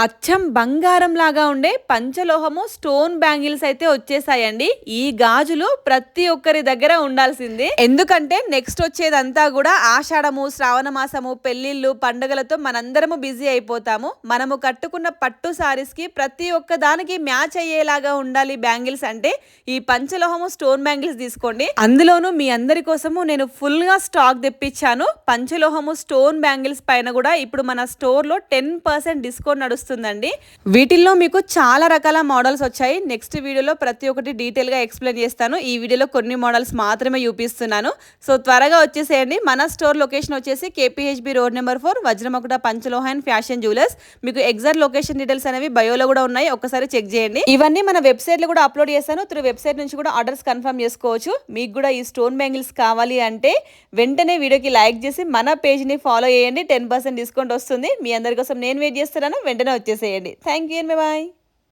అచ్చం బంగారం లాగా ఉండే పంచలోహము స్టోన్ బ్యాంగిల్స్ అయితే వచ్చేసాయండి. ఈ గాజులు ప్రతి ఒక్కరి దగ్గర ఉండాల్సిందే. ఎందుకంటే నెక్స్ట్ వచ్చేదంతా కూడా ఆషాఢము, శ్రావణ మాసము, పెళ్లిళ్ళు, పండుగలతో మనందరము బిజీ అయిపోతాము. మనము కట్టుకున్న పట్టు సారీస్ కి ప్రతి ఒక్క దానికి మ్యాచ్ అయ్యేలాగా ఉండాలి బ్యాంగిల్స్ అంటే ఈ పంచలోహము స్టోన్ బ్యాంగిల్స్ తీసుకోండి. అందులోనూ మీ అందరి కోసము నేను ఫుల్ గా స్టాక్ తెప్పించాను. పంచలోహము స్టోన్ బ్యాంగిల్స్ పైన కూడా ఇప్పుడు మన స్టోర్ లో 10% డిస్కౌంట్ నడుస్తుంది. వీటిల్లో మీకు చాలా రకాల మోడల్స్ వచ్చాయి. నెక్స్ట్ వీడియోలో ప్రతి ఒక్కటి డీటెయిల్ గా ఎక్స్ప్లెయిన్ చేస్తాను. ఈ వీడియోలో కొన్ని మోడల్స్ మాత్రమే చూపిస్తున్నాను. సో త్వరగా వచ్చేసేయండి. మన స్టోర్ లొకేషన్ వచ్చేసి KPHB road number 4 Vajramakuta Panchaloha and fashion jewellers. మీకు ఎగ్జాక్ట్ లొకేషన్ డీటెయిల్స్ అనేవి బయోలో కూడా ఉన్నాయి, ఒక్కసారి చెక్ చేయండి. ఇవన్నీ మన వెబ్సైట్ లో కూడా అప్లోడ్ చేస్తాను. త్రూ వెబ్సైట్ నుంచి కూడా ఆర్డర్స్ కన్ఫర్మ్ చేసుకోవచ్చు. మీకు కూడా ఈ స్టోన్ బ్యాంగిల్స్ కావాలి అంటే వెంటనే వీడియోకి లైక్ చేసి మన పేజ్ ని ఫాలో చేయండి. 10% డిస్కౌంట్ వస్తుంది. మీ అందరి కోసం నేను వెయిట్ చేస్తున్నాను. వెంటనే వచ్చేసేయండి. Thank you and bye.